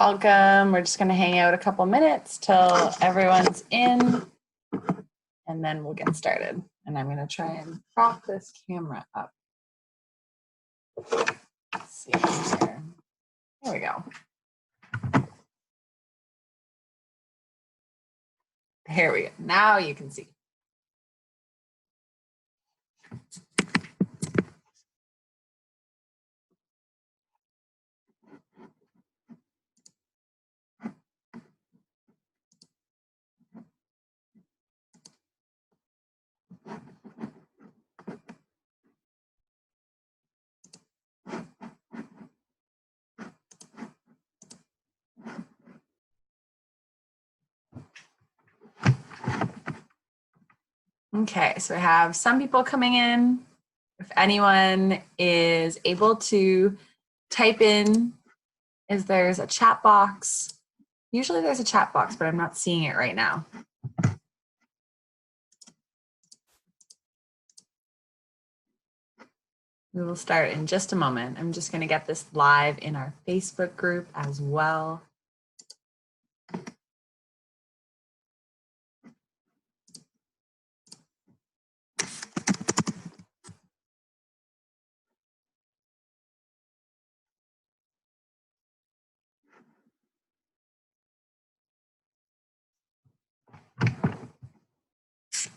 Welcome. We're just going to hang out a couple minutes till everyone's in, and then we'll get started. And I'm going to try and prop this camera up. Let's see here. There we go. Here we go. Now you can see. Okay, so we have some people coming in. If anyone is able to type in, there's a chat box. Usually there's a chat box, but I'm not seeing it right now. We will start in just a moment. I'm just going to get this live in our Facebook group as well.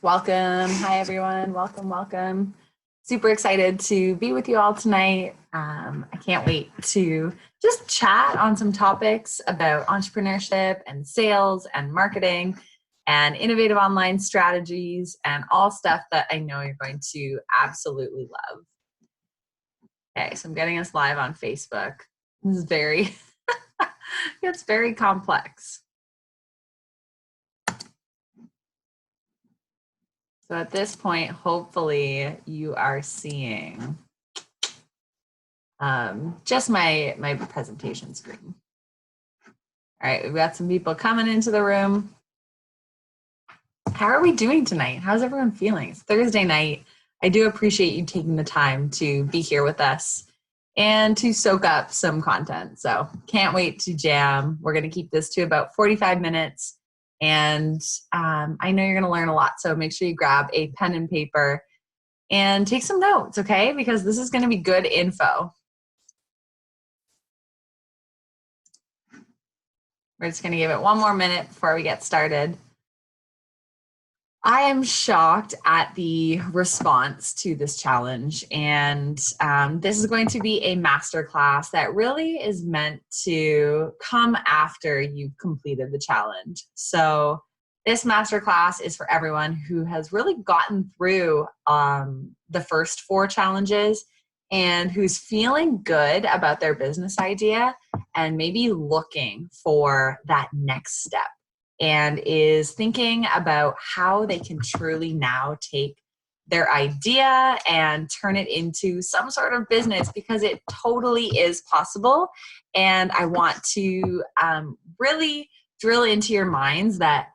Welcome. Hi, everyone. Welcome, welcome. Super excited to be with you all tonight. I can't wait to just chat on some topics about entrepreneurship and sales and marketing and innovative online strategies and all stuff that I know you're going to absolutely love. Okay, so I'm getting us live on Facebook. This is very, it's very complex. So at this point, hopefully you are seeing just my presentation screen. All right, we've got some people coming into the room. How are we doing tonight? How's everyone feeling? It's Thursday night. I do appreciate you taking the time to be here with us and to soak up some content. So can't wait to jam. We're going to keep this to about 45 minutes. And I know you're going to learn a lot. So make sure you grab a pen and paper and take some notes, okay? Because this is going to be good info. We're just going to give it one more minute before we get started. I am shocked at the response to this challenge, and this is going to be a masterclass that really is meant to come after you've completed the challenge. So this masterclass is for everyone who has really gotten through the first 4 challenges and who's feeling good about their business idea and maybe looking for that next step, and is thinking about how they can truly now take their idea and turn it into some sort of business, because it totally is possible. And I want to really drill into your minds that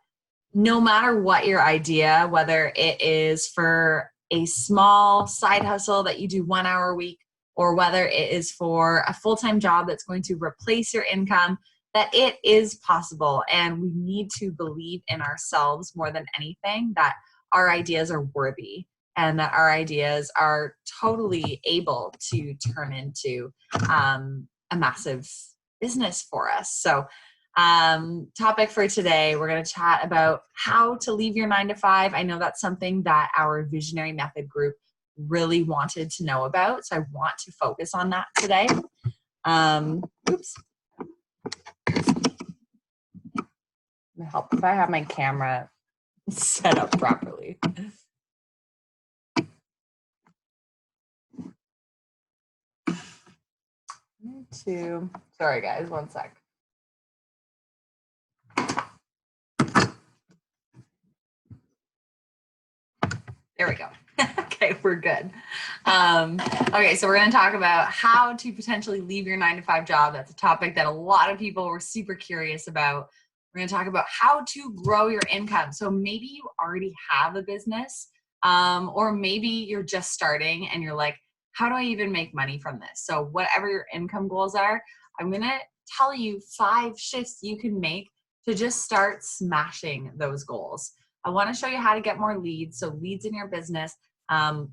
no matter what your idea, whether it is for a small side hustle that you do 1 hour a week, or whether it is for a full-time job that's going to replace your income, that it is possible. And we need to believe in ourselves more than anything, that our ideas are worthy and that our ideas are totally able to turn into a massive business for us. So topic for today, we're going to chat about how to leave your 9-to-5. I know that's something that our Visionary Method group really wanted to know about. So I want to focus on that today. Oops. Help if I have my camera set up properly. Sorry guys, one sec. There we go. Okay, we're good. Okay, so we're going to talk about how to potentially leave your 9-to-5 job. That's a topic that a lot of people were super curious about. We're going to talk about how to grow your income. So maybe you already have a business, or maybe you're just starting and you're like, how do I even make money from this? So whatever your income goals are, I'm going to tell you 5 shifts you can make to just start smashing those goals. I want to show you how to get more leads. So leads in your business,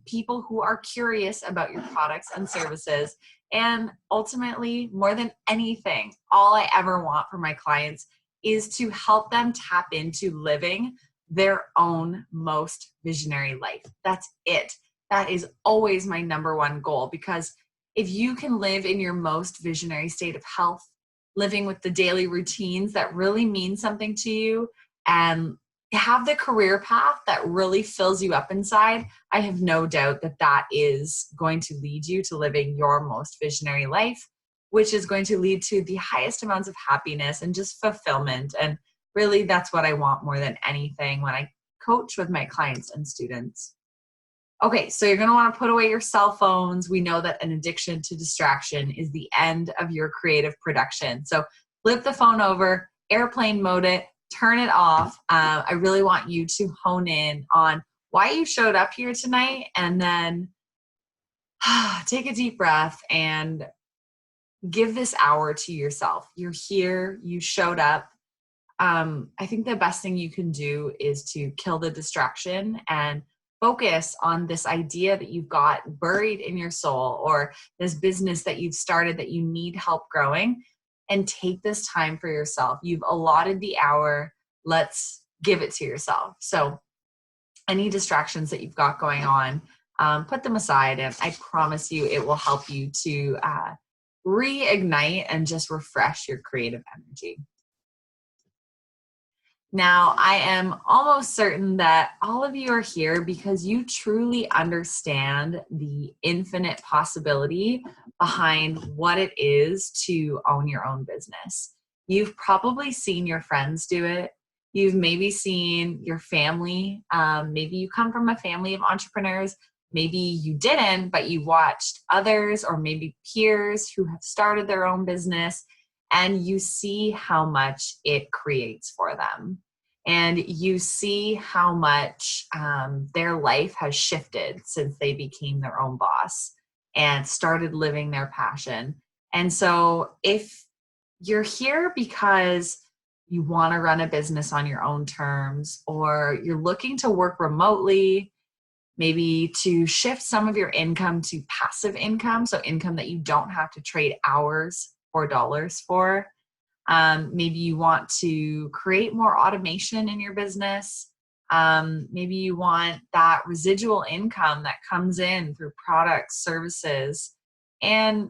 people who are curious about your products and services. And ultimately, more than anything, all I ever want for my clients is to help them tap into living their own most visionary life. That's it. That is always my number one goal, because if you can live in your most visionary state of health, living with the daily routines that really mean something to you, and have the career path that really fills you up inside, I have no doubt that that is going to lead you to living your most visionary life, which is going to lead to the highest amounts of happiness and just fulfillment. And really, that's what I want more than anything when I coach with my clients and students. Okay, so you're going to want to put away your cell phones. We know that an addiction to distraction is the end of your creative production. So flip the phone over, airplane mode it, turn it off. I really want you to hone in on why you showed up here tonight, and then take a deep breath and give this hour to yourself. You're here, you showed up. I think the best thing you can do is to kill the distraction and focus on this idea that you've got buried in your soul, or this business that you've started that you need help growing, and take this time for yourself. You've allotted the hour. Let's give it to yourself. So any distractions that you've got going on, put them aside, and I promise you it will help you to reignite and just refresh your creative energy. Now, I am almost certain that all of you are here because you truly understand the infinite possibility behind what it is to own your own business. You've probably seen your friends do it. You've maybe seen your family. Maybe you come from a family of entrepreneurs. Maybe you didn't, but you watched others, or maybe peers who have started their own business, and you see how much it creates for them. And you see how much their life has shifted since they became their own boss and started living their passion. And so if you're here because you want to run a business on your own terms, or you're looking to work remotely, maybe to shift some of your income to passive income, so income that you don't have to trade hours or dollars for. Maybe you want to create more automation in your business. Maybe you want that residual income that comes in through products, services, and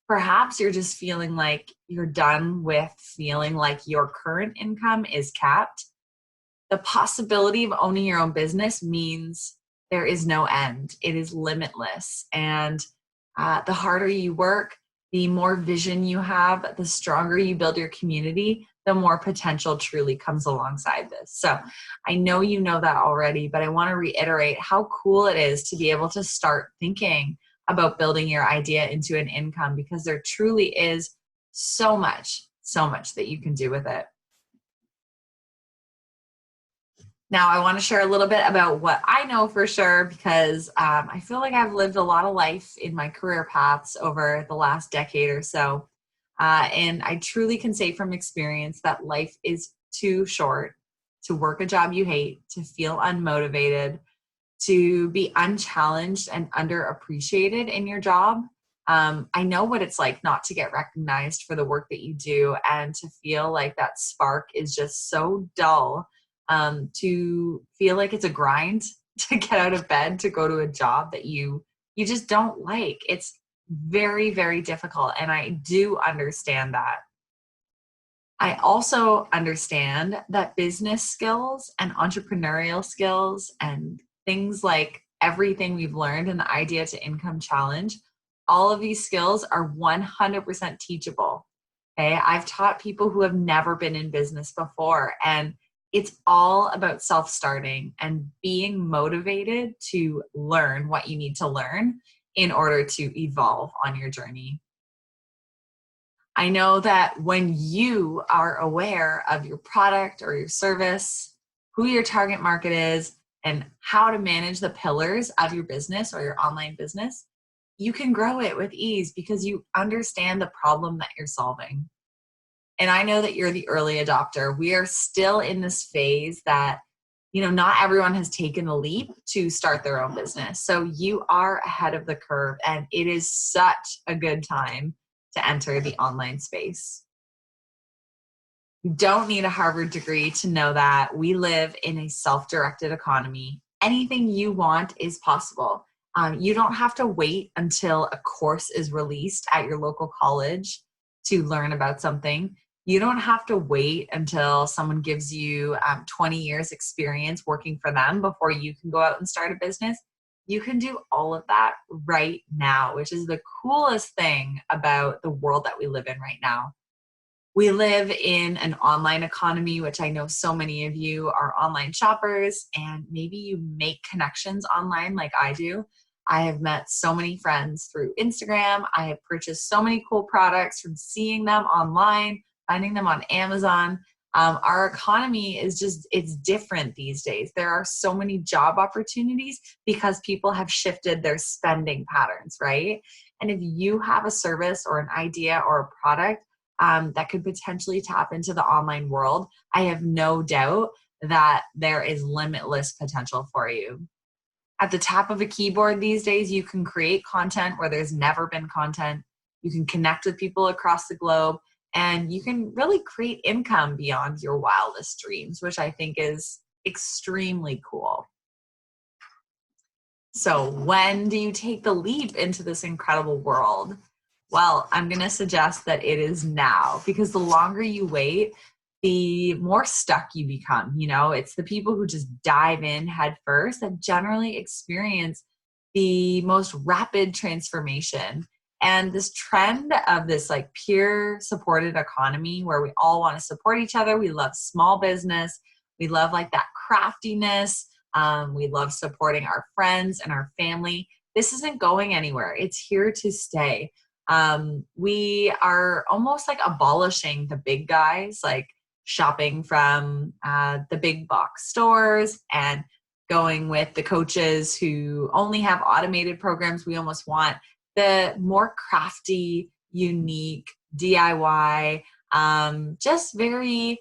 perhaps you're just feeling like you're done with feeling like your current income is capped. The possibility of owning your own business means there is no end. It is limitless. And the harder you work, the more vision you have, the stronger you build your community, the more potential truly comes alongside this. So I know you know that already, but I want to reiterate how cool it is to be able to start thinking about building your idea into an income, because there truly is so much that you can do with it. Now, I want to share a little bit about what I know for sure, because I feel like I've lived a lot of life in my career paths over the last decade or so. And I truly can say from experience that life is too short to work a job you hate, to feel unmotivated, to be unchallenged and underappreciated in your job. I know what it's like not to get recognized for the work that you do, and to feel like that spark is just so dull. To feel like it's a grind to get out of bed to go to a job that you just don't like. It's very, very difficult, and I do understand that. I also understand that business skills and entrepreneurial skills and things like everything we've learned in the Idea to Income Challenge, all of these skills are 100% teachable. Okay, I've taught people who have never been in business before, and it's all about self-starting and being motivated to learn what you need to learn in order to evolve on your journey. I know that when you are aware of your product or your service, who your target market is, and how to manage the pillars of your business or your online business, you can grow it with ease because you understand the problem that you're solving. And I know that you're the early adopter. We are still in this phase that, not everyone has taken the leap to start their own business. So you are ahead of the curve, and it is such a good time to enter the online space. You don't need a Harvard degree to know that we live in a self-directed economy. Anything you want is possible. You don't have to wait until a course is released at your local college to learn about something. You don't have to wait until someone gives you 20 years experience working for them before you can go out and start a business. You can do all of that right now, which is the coolest thing about the world that we live in right now. We live in an online economy, which I know so many of you are online shoppers, and maybe you make connections online like I do. I have met so many friends through Instagram. I have purchased so many cool products from seeing them online, finding them on Amazon. Our economy it's different these days. There are so many job opportunities because people have shifted their spending patterns, right? And if you have a service or an idea or a product that could potentially tap into the online world, I have no doubt that there is limitless potential for you. At the tap of a keyboard these days, you can create content where there's never been content. You can connect with people across the globe, and you can really create income beyond your wildest dreams, which I think is extremely cool. So when do you take the leap into this incredible world? Well, I'm going to suggest that it is now, because the longer you wait, the more stuck you become. It's the people who just dive in head first that generally experience the most rapid transformation. And this trend of this like peer supported economy where we all want to support each other. We love small business. We love like that craftiness. We love supporting our friends and our family. This isn't going anywhere. It's here to stay. We are almost like abolishing the big guys, like shopping from the big box stores and going with the coaches who only have automated programs. We almost want the more crafty, unique, DIY, just very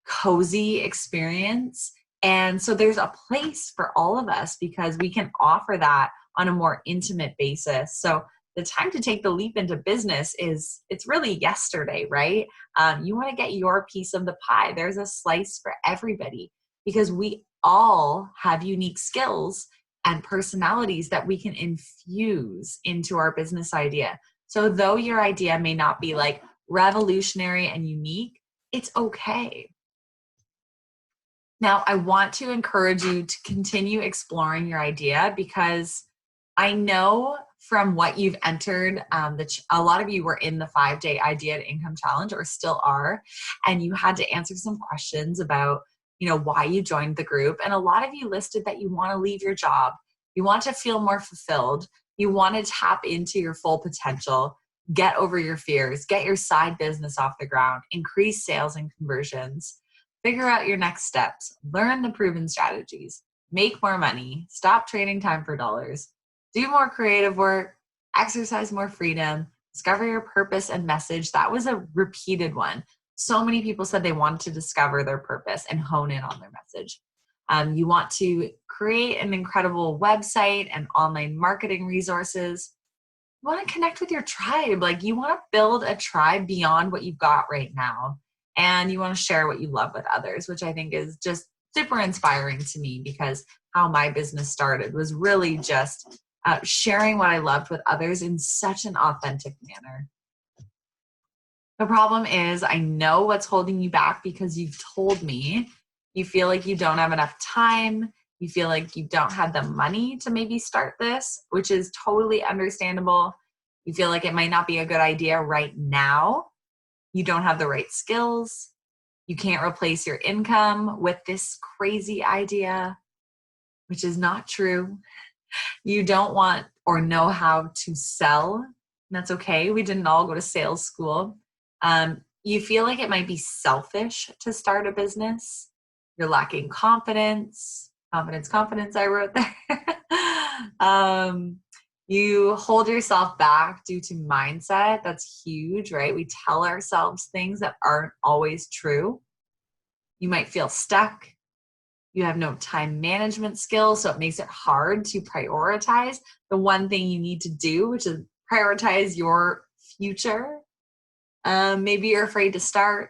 cozy experience. And so there's a place for all of us because we can offer that on a more intimate basis. So the time to take the leap into business it's really yesterday, right? You want to get your piece of the pie. There's a slice for everybody because we all have unique skills and personalities that we can infuse into our business idea. So though your idea may not be like revolutionary and unique, it's okay. Now, I want to encourage you to continue exploring your idea because I know from what you've entered, a lot of you were in the 5-day Idea to Income Challenge or still are, and you had to answer some questions about, why you joined the group. And a lot of you listed that you want to leave your job. You want to feel more fulfilled. You want to tap into your full potential, get over your fears, get your side business off the ground, increase sales and conversions, figure out your next steps, learn the proven strategies, make more money, stop trading time for dollars, do more creative work, exercise more freedom, discover your purpose and message. That was a repeated one. So many people said they wanted to discover their purpose and hone in on their message. You want to create an incredible website and online marketing resources. You want to connect with your tribe. Like you want to build a tribe beyond what you've got right now. And you want to share what you love with others, which I think is just super inspiring to me because how my business started was really just sharing what I loved with others in such an authentic manner. The problem is I know what's holding you back because you've told me. You feel like you don't have enough time. You feel like you don't have the money to maybe start this, which is totally understandable. You feel like it might not be a good idea right now. You don't have the right skills. You can't replace your income with this crazy idea, which is not true. You don't want or know how to sell. That's okay. We didn't all go to sales school. You feel like it might be selfish to start a business. You're lacking confidence. Confidence, I wrote there. You hold yourself back due to mindset. That's huge, right? We tell ourselves things that aren't always true. You might feel stuck. You have no time management skills, so it makes it hard to prioritize the one thing you need to do, which is prioritize your future. Maybe you're afraid to start,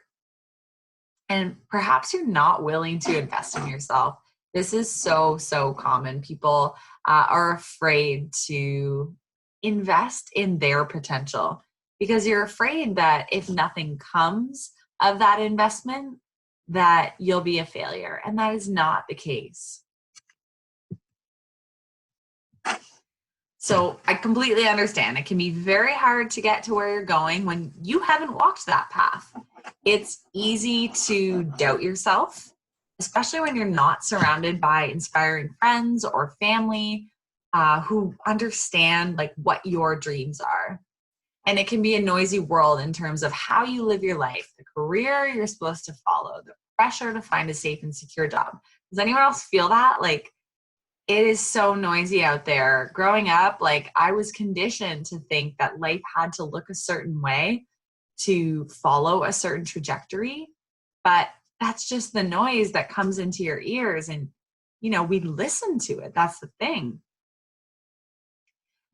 and perhaps you're not willing to invest in yourself. This is so common. People are afraid to invest in their potential because you're afraid that if nothing comes of that investment, that you'll be a failure. And that is not the case. So I completely understand. It can be very hard to get to where you're going when you haven't walked that path. It's easy to doubt yourself, especially when you're not surrounded by inspiring friends or family who understand like what your dreams are. And it can be a noisy world in terms of how you live your life, the career you're supposed to follow, the pressure to find a safe and secure job. Does anyone else feel that? Like, it is so noisy out there. Growing up, like I was conditioned to think that life had to look a certain way to follow a certain trajectory. But that's just the noise that comes into your ears. And, we listen to it. That's the thing.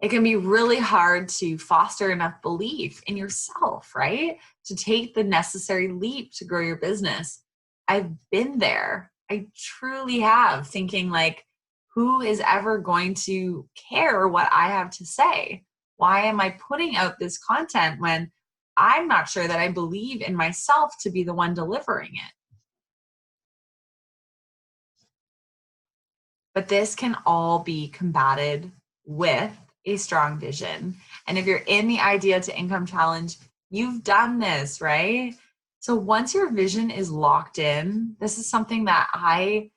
It can be really hard to foster enough belief in yourself, right? To take the necessary leap to grow your business. I've been there. I truly have, thinking like, who is ever going to care what I have to say? Why am I putting out this content when I'm not sure that I believe in myself to be the one delivering it? But this can all be combated with a strong vision. And if you're in the Idea to Income Challenge, you've done this, right? So once your vision is locked in, this is something that I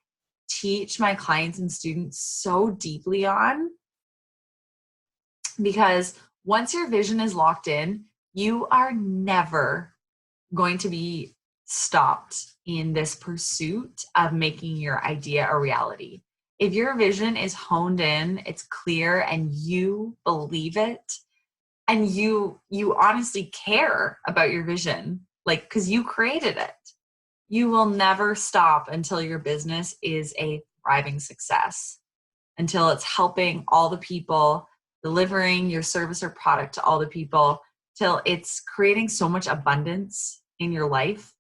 teach my clients and students so deeply on, because once your vision is locked in, you are never going to be stopped in this pursuit of making your idea a reality. If your vision is honed in, it's clear, and you believe it, and you honestly care about your vision, like, because you created it, you will never stop until your business is a thriving success, until it's helping all the people, delivering your service or product to all the people, till it's creating so much abundance in your life.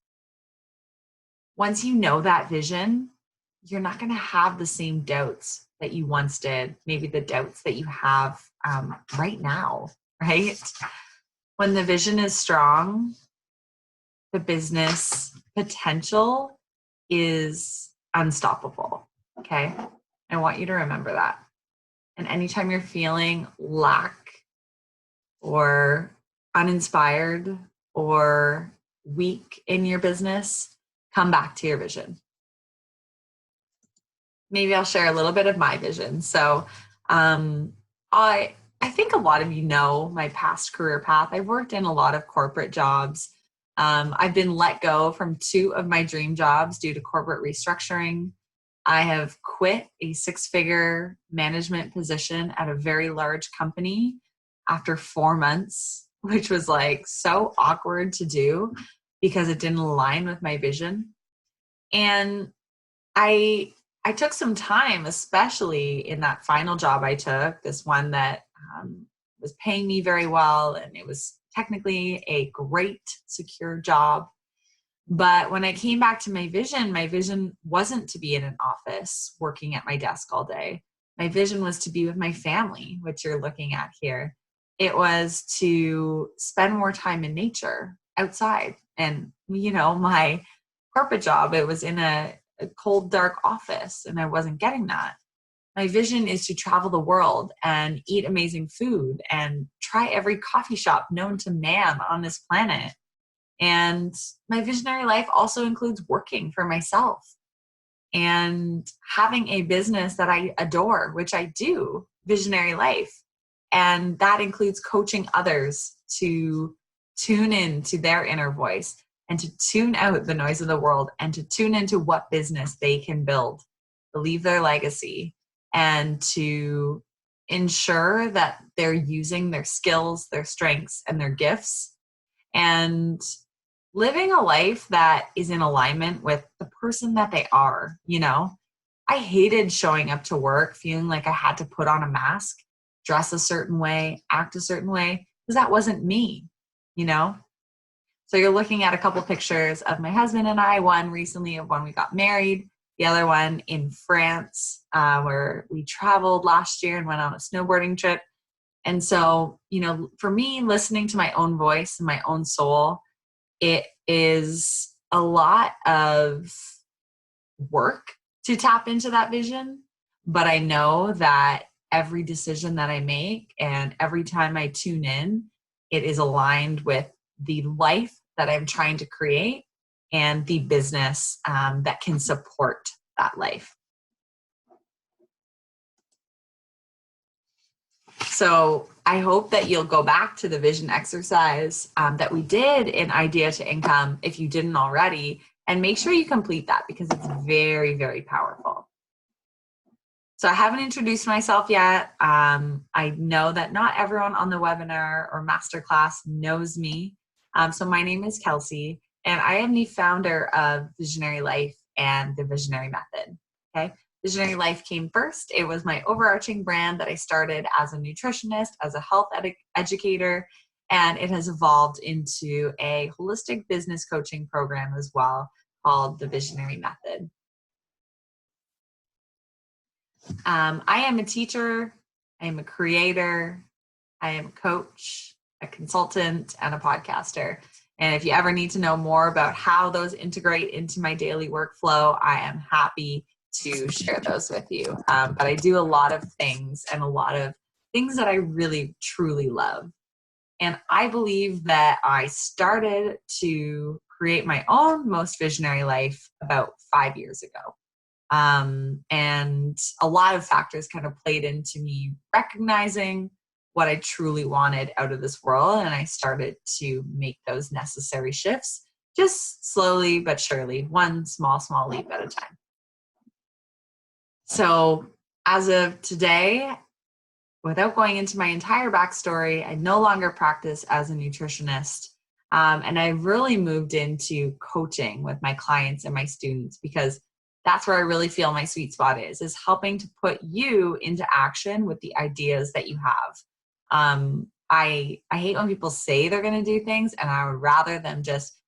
Once you know that vision, you're not going to have the same doubts that you once did, maybe the doubts that you have right now, right? When the vision is strong, the business potential is unstoppable, okay? I want you to remember that. And anytime you're feeling lack or uninspired or weak in your business, come back to your vision. Maybe I'll share a little bit of my vision. So I think a lot of you know my past career path. I've worked in a lot of corporate jobs. I've been let go from 2 of my dream jobs due to corporate restructuring. I have quit a 6-figure management position at a very large company after 4 months, which was like so awkward to do because it didn't align with my vision. And I took some time, especially in that final job I took, this one that was paying me very well, and it was technically a great, secure job. But when I came back to my vision wasn't to be in an office working at my desk all day. My vision was to be with my family, which you're looking at here. It was to spend more time in nature, outside. And, my corporate job, it was in a cold, dark office, and I wasn't getting that. My vision is to travel the world and eat amazing food and try every coffee shop known to man on this planet. And my visionary life also includes working for myself and having a business that I adore, which I do, visionary life. And that includes coaching others to tune in to their inner voice and to tune out the noise of the world and to tune into what business they can build, to leave their legacy, and to ensure that they're using their skills, their strengths, and their gifts, and living a life that is in alignment with the person that they are. I hated showing up to work feeling like I had to put on a mask, dress a certain way, act a certain way, because that wasn't me, you know? So you're looking at a couple pictures of my husband and I, one recently of when we got married, the other one in France, where we traveled last year and went on a snowboarding trip. And so, for me, listening to my own voice and my own soul, it is a lot of work to tap into that vision. But I know that every decision that I make and every time I tune in, it is aligned with the life that I'm trying to create and the business that can support that life. So I hope that you'll go back to the vision exercise that we did in Idea to Income if you didn't already, and make sure you complete that because it's very, very powerful. So I haven't introduced myself yet. I know that not everyone on the webinar or masterclass knows me. So my name is Kelsey, and I am the founder of Visionary Life and the Visionary Method. Okay. Visionary Life came first. It was my overarching brand that I started as a nutritionist, as a health educator, and it has evolved into a holistic business coaching program as well called the Visionary Method. I am a teacher, I am a creator, I am a coach, a consultant, and a podcaster. And if you ever need to know more about how those integrate into my daily workflow, I am happy to share those with you. But I do a lot of things and a lot of things that I really, truly love. And I believe that I started to create my own most visionary life about 5 years ago. And a lot of factors kind of played into me recognizing what I truly wanted out of this world. And I started to make those necessary shifts, just slowly but surely, one small leap at a time. So as of today, without going into my entire backstory, I no longer practice as a nutritionist. And I really moved into coaching with my clients and my students because that's where I really feel my sweet spot is helping to put you into action with the ideas that you have. I hate when people say they're going to do things, and I would rather them just,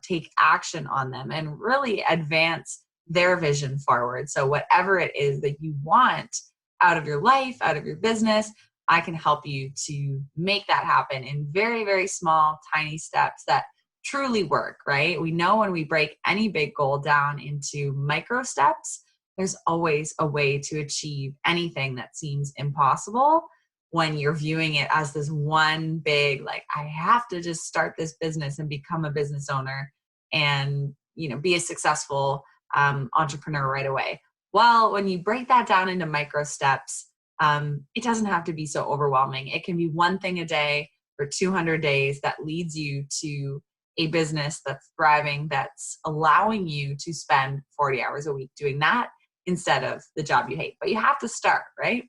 take action on them and really advance their vision forward. So whatever it is that you want out of your life, out of your business, I can help you to make that happen in very, very small, tiny steps that truly work, right? We know when we break any big goal down into micro steps, there's always a way to achieve anything that seems impossible when you're viewing it as this one big, like, I have to just start this business and become a business owner and, be a successful entrepreneur right away. Well, when you break that down into micro steps, it doesn't have to be so overwhelming. It can be one thing a day for 200 days that leads you to a business that's thriving, that's allowing you to spend 40 hours a week doing that instead of the job you hate. But you have to start, right?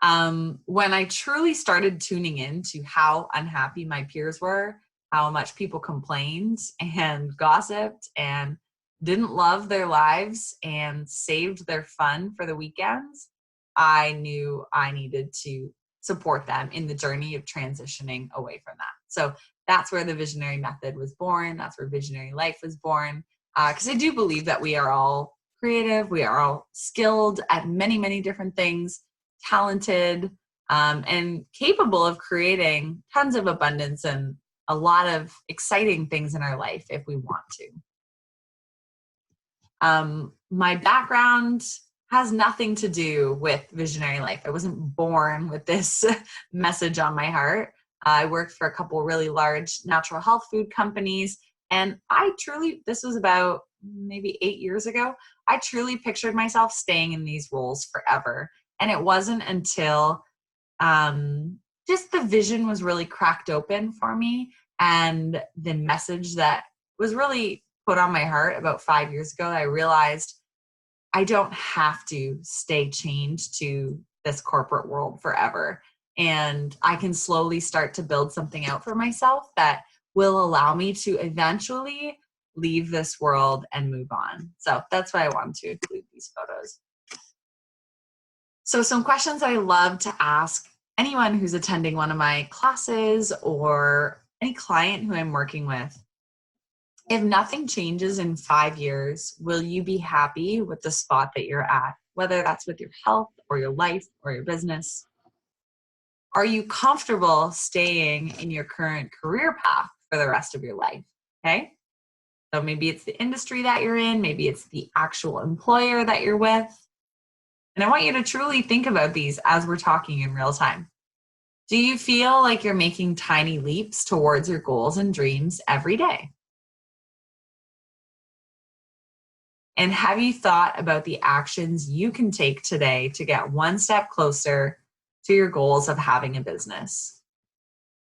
When I truly started tuning in to how unhappy my peers were, how much people complained and gossiped and didn't love their lives and saved their fun for the weekends, I knew I needed to support them in the journey of transitioning away from that. So that's where the Visionary Method was born. That's where Visionary Life was born. Because I do believe that we are all creative. We are all skilled at many, many different things, talented, and capable of creating tons of abundance and a lot of exciting things in our life if we want to. My background has nothing to do with Visionary Life. I wasn't born with this message on my heart. I worked for a couple really large natural health food companies, and this was about maybe 8 years ago, I truly pictured myself staying in these roles forever. And it wasn't until just the vision was really cracked open for me, and the message that was really put on my heart about 5 years ago, I realized I don't have to stay chained to this corporate world forever. And I can slowly start to build something out for myself that will allow me to eventually leave this world and move on. So that's why I wanted to include these photos. So some questions I love to ask anyone who's attending one of my classes or any client who I'm working with. If nothing changes in 5 years, will you be happy with the spot that you're at? Whether that's with your health or your life or your business. Are you comfortable staying in your current career path for the rest of your life? Okay. So maybe it's the industry that you're in, maybe it's the actual employer that you're with. And I want you to truly think about these as we're talking in real time. Do you feel like you're making tiny leaps towards your goals and dreams every day? And have you thought about the actions you can take today to get one step closer to your goals of having a business?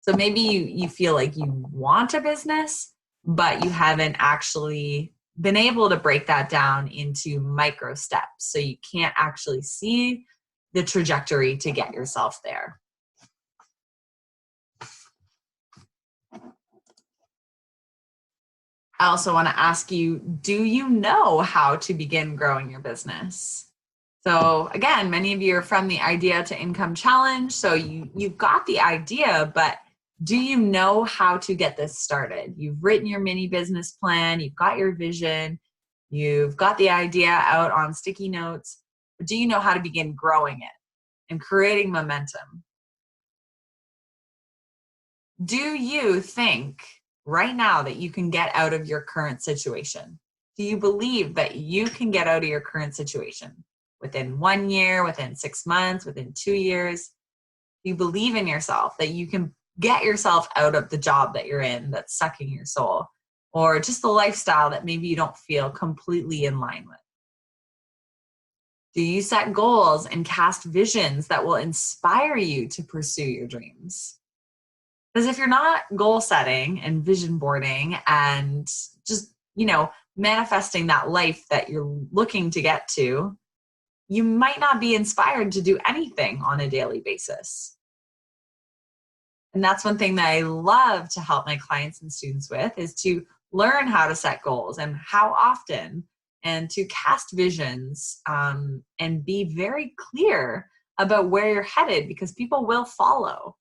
So maybe you feel like you want a business, but you haven't actually been able to break that down into micro steps. So you can't actually see the trajectory to get yourself there. I also want to ask you, do you know how to begin growing your business? So again, many of you are from the Idea to Income Challenge. So you've got the idea, but do you know how to get this started? You've written your mini business plan, you've got your vision, you've got the idea out on sticky notes, but do you know how to begin growing it and creating momentum? Do you think right now that you can get out of your current situation? Do you believe that you can get out of your current situation within 1 year, within 6 months, within 2 years? Do you believe in yourself that you can get yourself out of the job that you're in that's sucking your soul, or just the lifestyle that maybe you don't feel completely in line with? Do you set goals and cast visions that will inspire you to pursue your dreams? Because if you're not goal setting and vision boarding and just, manifesting that life that you're looking to get to, you might not be inspired to do anything on a daily basis. And that's one thing that I love to help my clients and students with, is to learn how to set goals and how often, and to cast visions and be very clear about where you're headed, because people will follow.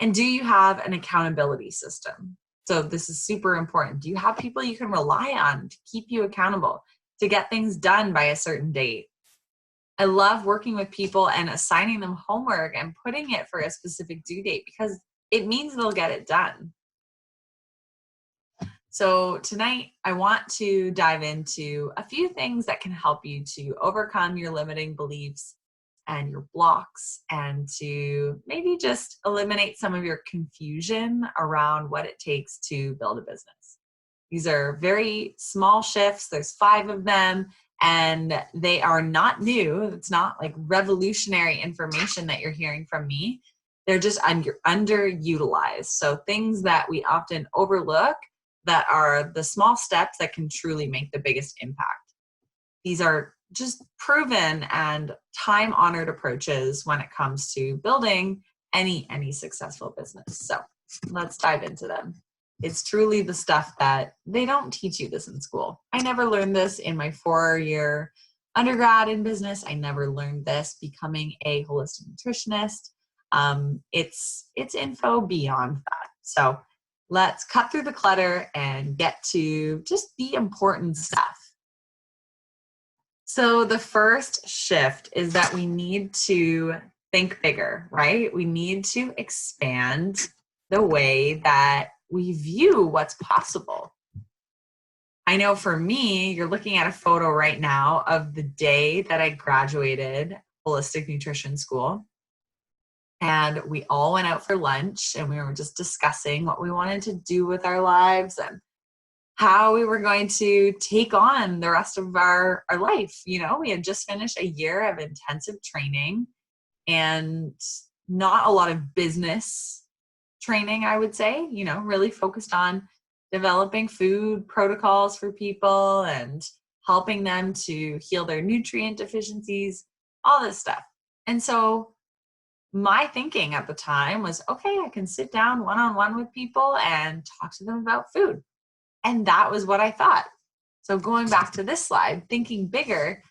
And do you have an accountability system? So this is super important. Do you have people you can rely on to keep you accountable, to get things done by a certain date? I love working with people and assigning them homework and putting it for a specific due date, because it means they'll get it done. So tonight, I want to dive into a few things that can help you to overcome your limiting beliefs and your blocks, and to maybe just eliminate some of your confusion around what it takes to build a business. These are very small shifts. There's 5 of them, and they are not new. It's not like revolutionary information that you're hearing from me. They're just underutilized. So things that we often overlook, that are the small steps that can truly make the biggest impact. These are just proven and time-honored approaches when it comes to building any successful business. So let's dive into them. It's truly the stuff that they don't teach you this in school. I never learned this in my 4-year undergrad in business. I never learned this becoming a holistic nutritionist. It's info beyond that. So let's cut through the clutter and get to just the important stuff. So the first shift is that we need to think bigger, right? We need to expand the way that we view what's possible. I know for me, you're looking at a photo right now of the day that I graduated holistic nutrition school. And we all went out for lunch, and we were just discussing what we wanted to do with our lives and how we were going to take on the rest of our life. We had just finished a year of intensive training, and not a lot of business training, I would say, really focused on developing food protocols for people and helping them to heal their nutrient deficiencies, all this stuff. And so my thinking at the time was, okay, I can sit down one-on-one with people and talk to them about food. And that was what I thought. So going back to this slide, thinking bigger,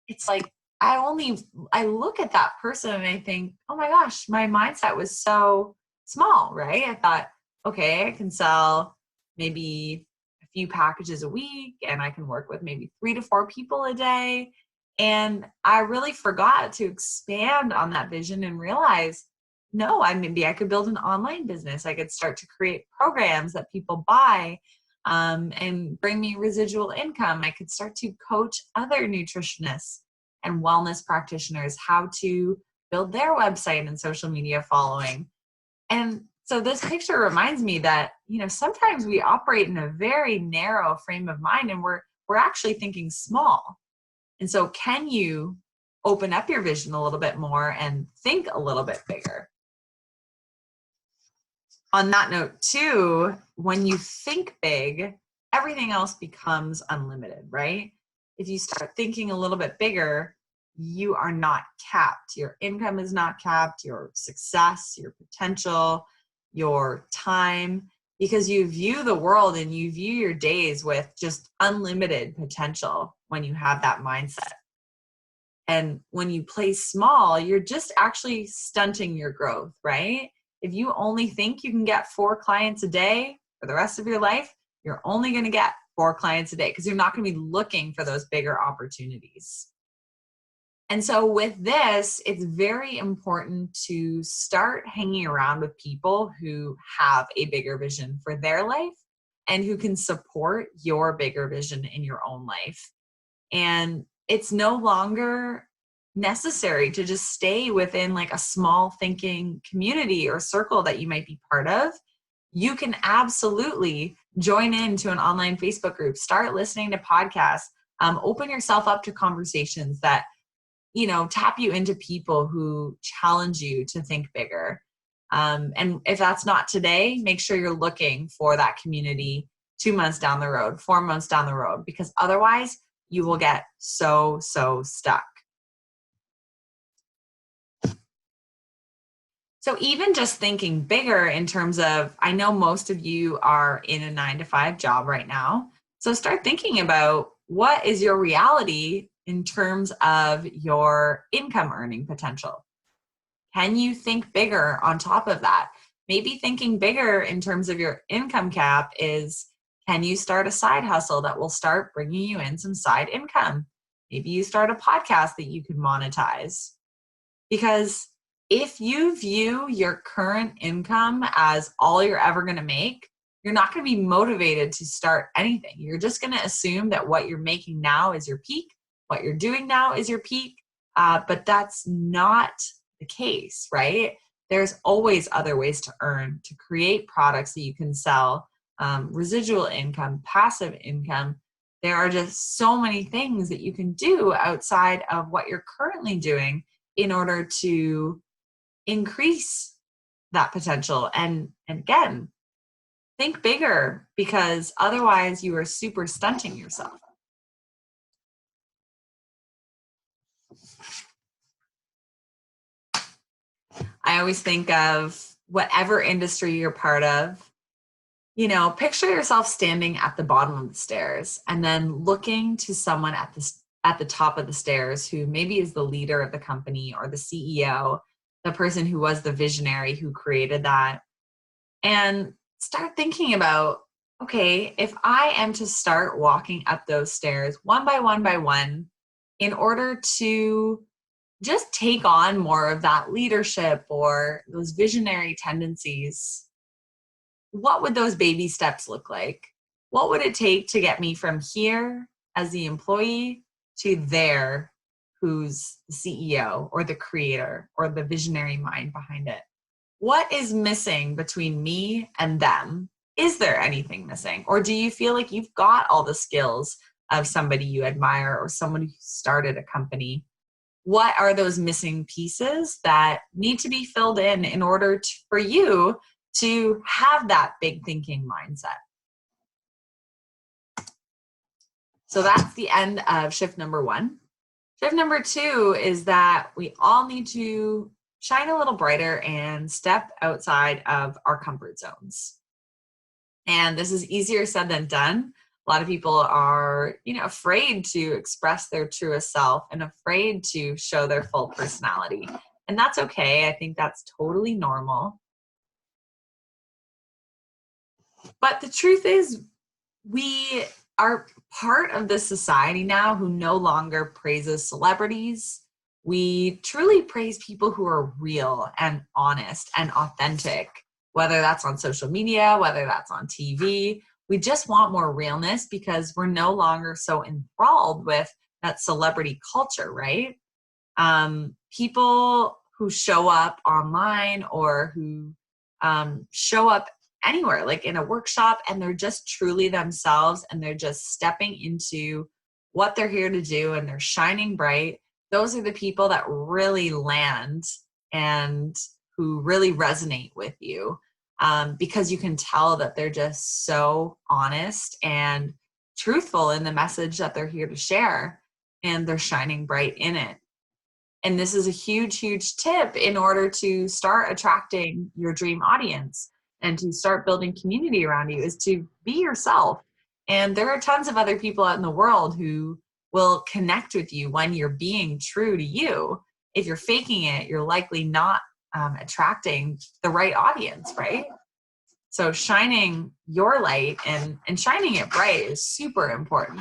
it's like I look at that person and I think, oh my gosh, my mindset was so small, right? I thought, okay, I can sell maybe a few packages a week and I can work with maybe 3 to 4 people a day. And I really forgot to expand on that vision and realize, no, maybe I could build an online business. I could start to create programs that people buy and bring me residual income. I could start to coach other nutritionists and wellness practitioners how to build their website and social media following. And so this picture reminds me that, sometimes we operate in a very narrow frame of mind and we're actually thinking small. And so can you open up your vision a little bit more and think a little bit bigger? On that note too, when you think big, everything else becomes unlimited, right? If you start thinking a little bit bigger, you are not capped. Your income is not capped, your success, your potential, your time, because you view the world and you view your days with just unlimited potential when you have that mindset. And when you play small, you're just actually stunting your growth, right? If you only think you can get 4 clients a day for the rest of your life, you're only going to get 4 clients a day because you're not going to be looking for those bigger opportunities. And so with this, it's very important to start hanging around with people who have a bigger vision for their life and who can support your bigger vision in your own life. And it's no longer necessary to just stay within like a small thinking community or circle that you might be part of. You can absolutely join into an online Facebook group, start listening to podcasts, open yourself up to conversations that, tap you into people who challenge you to think bigger. And if that's not today, make sure you're looking for that community 2 months down the road, 4 months down the road, because otherwise you will get so stuck. So even just thinking bigger in terms of, I know most of you are in a 9-to-5 job right now. So start thinking about what is your reality in terms of your income earning potential. Can you think bigger on top of that? Maybe thinking bigger in terms of your income cap is, can you start a side hustle that will start bringing you in some side income? Maybe you start a podcast that you can monetize. Because if you view your current income as all you're ever going to make, you're not going to be motivated to start anything. You're just going to assume that what you're making now is your peak, what you're doing now is your peak, but that's not the case, right? There's always other ways to earn, to create products that you can sell, residual income, passive income. There are just so many things that you can do outside of what you're currently doing in order to increase that potential. And again, think bigger, because otherwise you are super stunting yourself. I always think of whatever industry you're part of, picture yourself standing at the bottom of the stairs and then looking to someone at the top of the stairs who maybe is the leader of the company or the CEO, the person who was the visionary who created that. And start thinking about, okay, if I am to start walking up those stairs one by one, in order to just take on more of that leadership or those visionary tendencies, what would those baby steps look like? What would it take to get me from here as the employee to there who's the CEO or the creator or the visionary mind behind it? What is missing between me and them? Is there anything missing? Or do you feel like you've got all the skills of somebody you admire or someone who started a company? What are those missing pieces that need to be filled in order for you to have that big thinking mindset? So that's the end of shift number 1. Tip number 2 is that we all need to shine a little brighter and step outside of our comfort zones. And this is easier said than done. A lot of people are, afraid to express their truest self and afraid to show their full personality. And that's okay. I think that's totally normal. But the truth is, we are part of this society now who no longer praises celebrities. We truly praise people who are real and honest and authentic, whether that's on social media, whether that's on TV. We just want more realness because we're no longer so enthralled with that celebrity culture, right? People who show up online or who show up anywhere, like in a workshop, and they're just truly themselves and they're just stepping into what they're here to do and they're shining bright. Those are the people that really land and who really resonate with you, because you can tell that they're just so honest and truthful in the message that they're here to share, and they're shining bright in it. And this is a huge, huge tip in order to start attracting your dream audience and to start building community around you, is to be yourself. And there are tons of other people out in the world who will connect with you when you're being true to you. If you're faking it, you're likely not attracting the right audience, right? So shining your light and shining it bright is super important.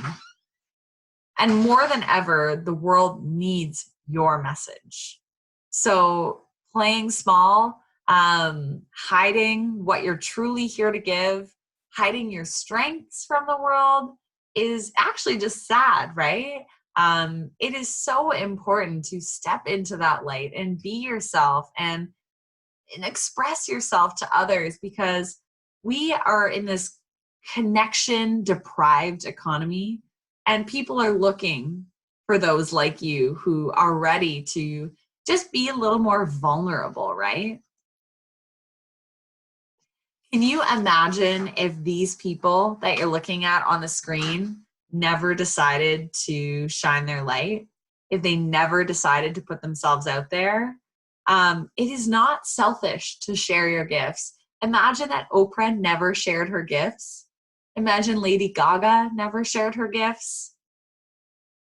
And more than ever, the world needs your message. So playing small, hiding what you're truly here to give, hiding your strengths from the world is actually just sad, right? It is so important to step into that light and be yourself and express yourself to others, because we are in this connection deprived economy, and people are looking for those like you who are ready to just be a little more vulnerable, right? Can you imagine if these people that you're looking at on the screen never decided to shine their light? If they never decided to put themselves out there? It is not selfish to share your gifts. Imagine that Oprah never shared her gifts. Imagine Lady Gaga never shared her gifts.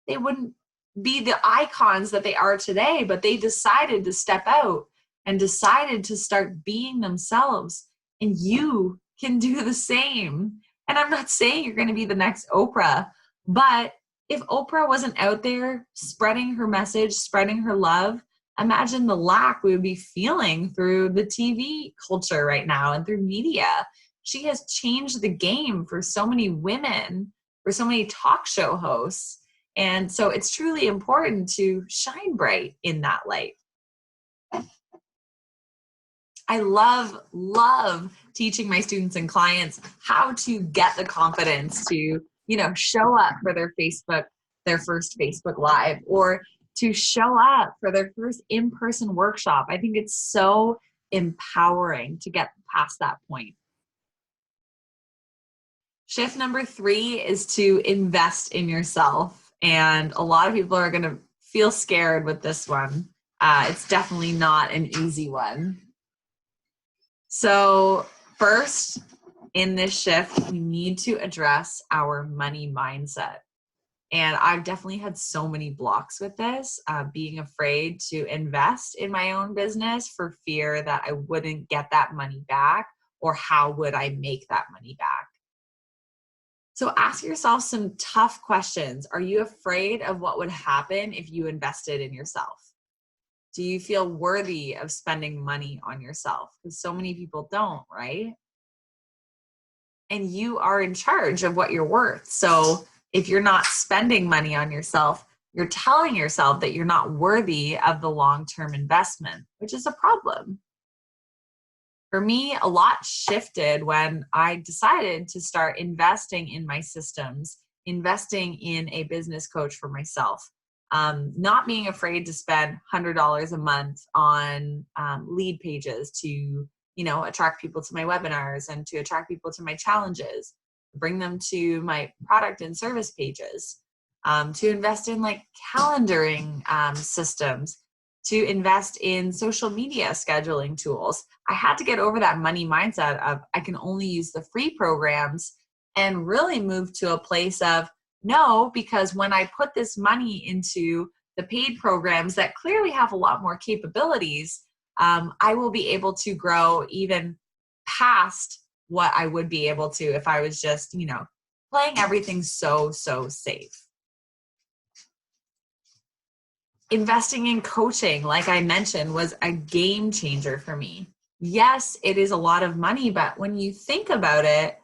They wouldn't be the icons that they are today, but they decided to step out and decided to start being themselves. And you can do the same. And I'm not saying you're going to be the next Oprah, but if Oprah wasn't out there spreading her message, spreading her love, imagine the lack we would be feeling through the TV culture right now and through media. She has changed the game for so many women, for so many talk show hosts. And so it's truly important to shine bright in that light. I love teaching my students and clients how to get the confidence to, show up for their first Facebook Live, or to show up for their first in-person workshop. I think it's so empowering to get past that point. Shift number 3 is to invest in yourself. And a lot of people are going to feel scared with this one. It's definitely not an easy one. So first, in this shift, we need to address our money mindset. And I've definitely had so many blocks with this, being afraid to invest in my own business for fear that I wouldn't get that money back, or how would I make that money back? So ask yourself some tough questions. Are you afraid of what would happen if you invested in yourself? Do you feel worthy of spending money on yourself? Because so many people don't, right? And you are in charge of what you're worth. So if you're not spending money on yourself, you're telling yourself that you're not worthy of the long-term investment, which is a problem. For me, a lot shifted when I decided to start investing in my systems, investing in a business coach for myself. Not being afraid to spend $100 a month on lead pages to, attract people to my webinars and to attract people to my challenges, bring them to my product and service pages. to invest in like calendaring systems, to invest in social media scheduling tools. I had to get over that money mindset of I can only use the free programs and really move to a place of no, because when I put this money into the paid programs that clearly have a lot more capabilities, I will be able to grow even past what I would be able to if I was just, playing everything so safe. Investing in coaching, like I mentioned, was a game changer for me. Yes, it is a lot of money, but when you think about it,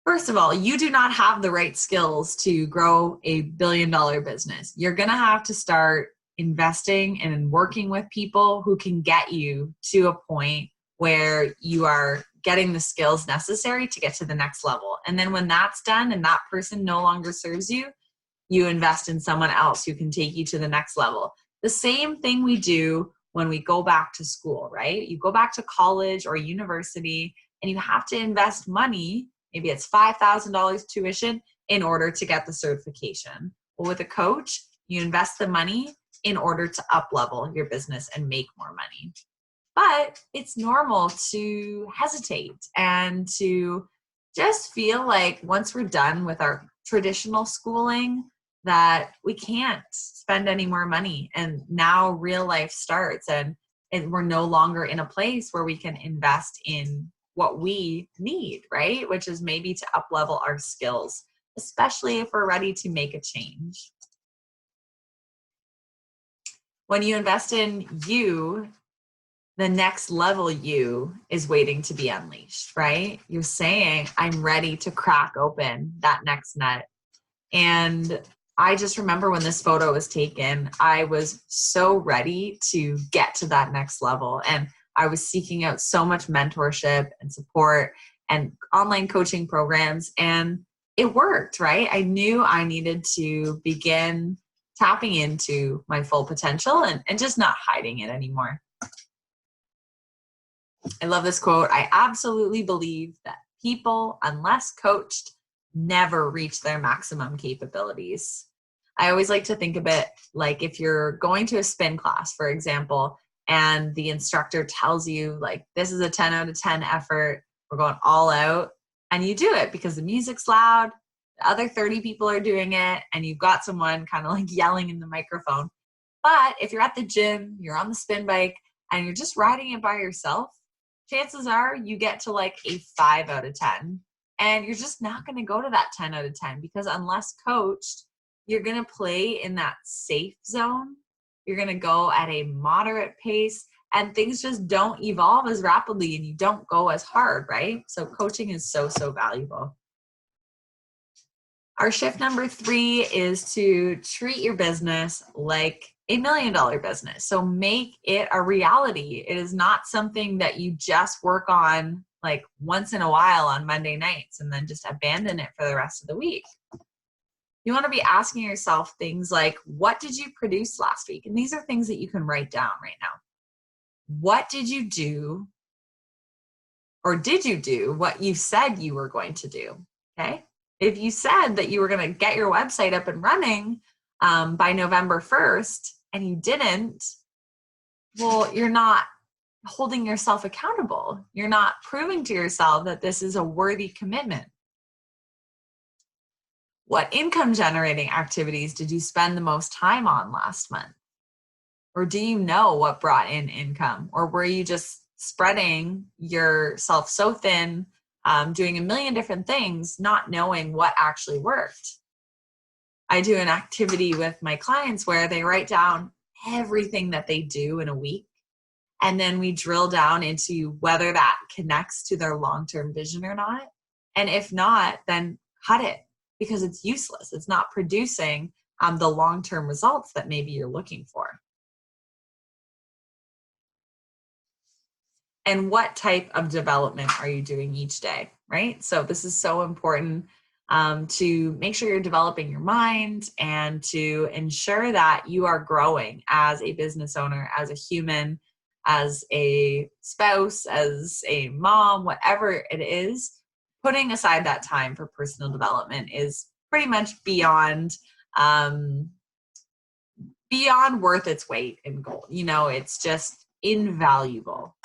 first of all, you do not have the right skills to grow a billion-dollar business. You're going to have to start investing and working with people who can get you to a point where you are getting the skills necessary to get to the next level. And then when that's done and that person no longer serves you, you invest in someone else who can take you to the next level. The same thing we do when we go back to school, right? You go back to college or university and you have to invest money. Maybe it's $5,000 tuition in order to get the certification. Well, with a coach, you invest the money in order to up-level your business and make more money. But it's normal to hesitate and to just feel like once we're done with our traditional schooling that we can't spend any more money. And now real life starts and we're no longer in a place where we can invest in what we need, right? Which is maybe to up-level our skills, especially if we're ready to make a change. When you invest in you, the next level you is waiting to be unleashed, right? You're saying, I'm ready to crack open that next nut. And I just remember when this photo was taken, I was so ready to get to that next level. And I was seeking out so much mentorship and support and online coaching programs. And it worked, right? I knew I needed to begin tapping into my full potential and just not hiding it anymore. I love this quote. I absolutely believe that people, unless coached, never reach their maximum capabilities. I always like to think of it like if you're going to a spin class, for example, and the instructor tells you like, this is a 10 out of 10 effort, we're going all out, and you do it because the music's loud, the other 30 people are doing it, and you've got someone kind of like yelling in the microphone. But if you're at the gym, you're on the spin bike, and you're just riding it by yourself, chances are you get to like a 5 out of 10. And you're just not going to go to that 10 out of 10 because unless coached, you're going to play in that safe zone. You're going to go at a moderate pace and things just don't evolve as rapidly and you don't go as hard, right? So coaching is so valuable. Our shift number 3 is to treat your business like $1 million business. So make it a reality. It is not something that you just work on like once in a while on Monday nights and then just abandon it for the rest of the week. You want to be asking yourself things like, what did you produce last week? And these are things that you can write down right now. What did you do? Or did you do what you said you were going to do? Okay. If you said that you were going to get your website up and running by November 1st and you didn't, well, you're not holding yourself accountable. You're not proving to yourself that this is a worthy commitment. What income generating activities did you spend the most time on last month? Or do you know what brought in income? Or were you just spreading yourself so thin, doing a million different things, not knowing what actually worked? I do an activity with my clients where they write down everything that they do in a week. And then we drill down into whether that connects to their long-term vision or not. And if not, then cut it because it's useless. It's not producing the long-term results that maybe you're looking for. And what type of development are you doing each day, right? So this is so important to make sure you're developing your mind and to ensure that you are growing as a business owner, as a human, as a spouse, as a mom, whatever it is. Putting aside that time for personal development is pretty much beyond beyond worth its weight in gold. It's just invaluable.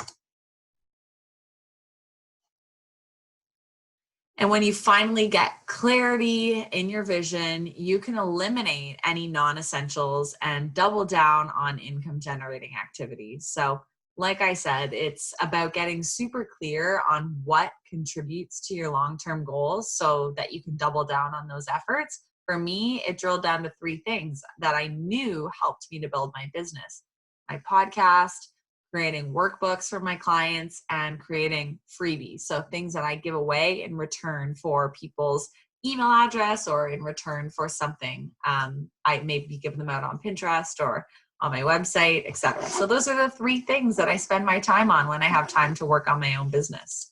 And when you finally get clarity in your vision, you can eliminate any non-essentials and double down on income generating activities. So like I said, it's about getting super clear on what contributes to your long-term goals so that you can double down on those efforts. For me, it drilled down to 3 things that I knew helped me to build my business: my podcast, creating workbooks for my clients, and creating freebies. So things that I give away in return for people's email address or in return for something I may be giving them out on Pinterest or on my website, etc. So those are the 3 things that I spend my time on when I have time to work on my own business.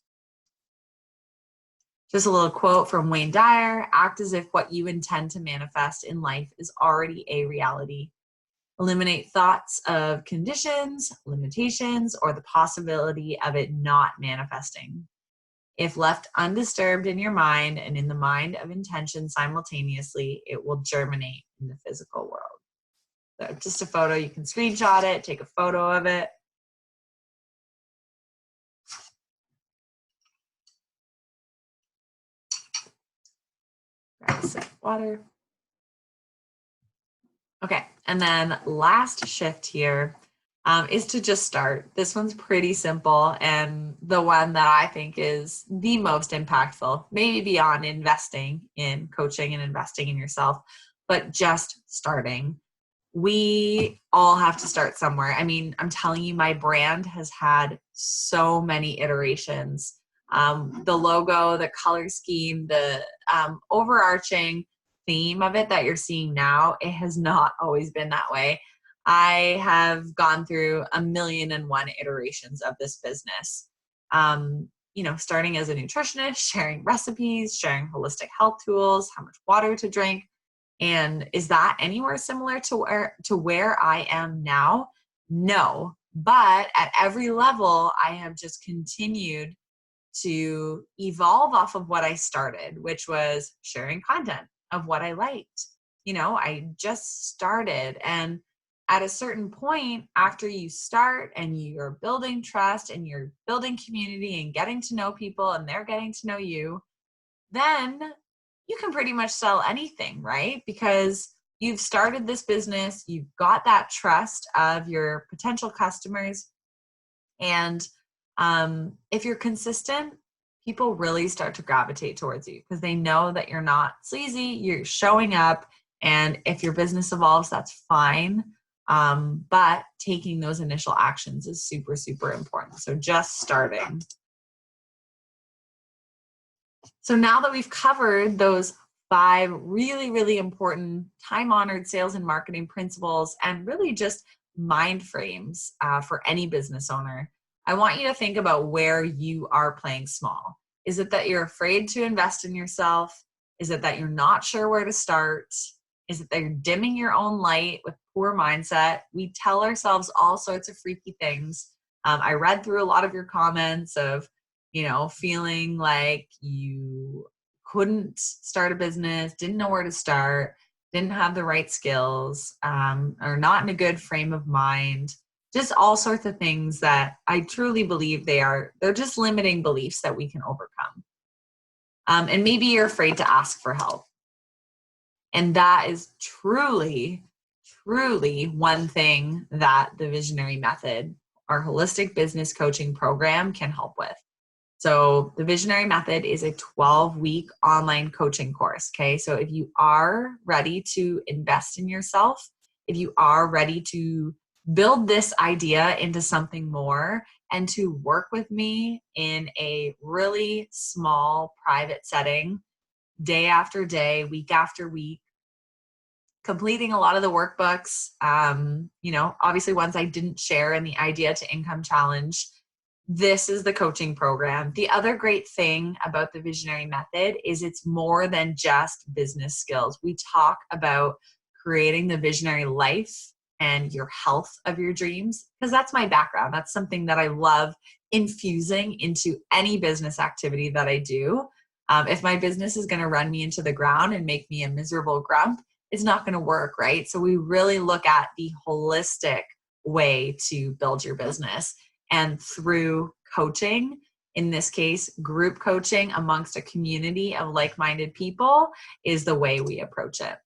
Just a little quote from Wayne Dyer: act as if what you intend to manifest in life is already a reality. Eliminate thoughts of conditions, limitations, or the possibility of it not manifesting. If left undisturbed in your mind and in the mind of intention simultaneously, it will germinate in the physical world. So just a photo, you can screenshot it, take a photo of it. Grab a sip of water. Okay, and then last shift here is to just start. This one's pretty simple, and the one that I think is the most impactful, maybe beyond investing in coaching and investing in yourself, but just starting. We all have to start somewhere. I mean, I'm telling you, my brand has had so many iterations. The logo, the color scheme, the overarching theme of it that you're seeing now, it has not always been that way. I have gone through 1,000,001 iterations of this business. Starting as a nutritionist, sharing recipes, sharing holistic health tools, how much water to drink. And is that anywhere similar to where I am now? No. But at every level, I have just continued to evolve off of what I started, which was sharing content of what I liked. I just started. And at a certain point, after you start and you're building trust and you're building community and getting to know people and they're getting to know you, then you can pretty much sell anything, right? Because you've started this business, you've got that trust of your potential customers. And if you're consistent, people really start to gravitate towards you because they know that you're not sleazy, you're showing up. And if your business evolves, that's fine. But taking those initial actions is super, super important. So just starting. So now that we've covered those 5 really, really important time-honored sales and marketing principles and really just mind frames for any business owner, I want you to think about where you are playing small. Is it that you're afraid to invest in yourself? Is it that you're not sure where to start? Is it that you're dimming your own light with poor mindset? We tell ourselves all sorts of freaky things. I read through a lot of your comments of, feeling like you couldn't start a business, didn't know where to start, didn't have the right skills, or not in a good frame of mind. Just all sorts of things that I truly believe they're just limiting beliefs that we can overcome. And maybe you're afraid to ask for help. And that is truly, truly one thing that the Visionary Method, our holistic business coaching program, can help with. So the Visionary Method is a 12-week online coaching course, okay? So if you are ready to invest in yourself, if you are ready to build this idea into something more and to work with me in a really small private setting, day after day, week after week, completing a lot of the workbooks, obviously ones I didn't share in the Idea to Income Challenge, this is the coaching program. The other great thing about the Visionary Method is it's more than just business skills. We talk about creating the visionary life and your health of your dreams, because that's my background. That's something that I love infusing into any business activity that I do. If my business is going to run me into the ground and make me a miserable grump, it's not going to work, right? So we really look at the holistic way to build your business. And through coaching, in this case, group coaching amongst a community of like-minded people, is the way we approach it.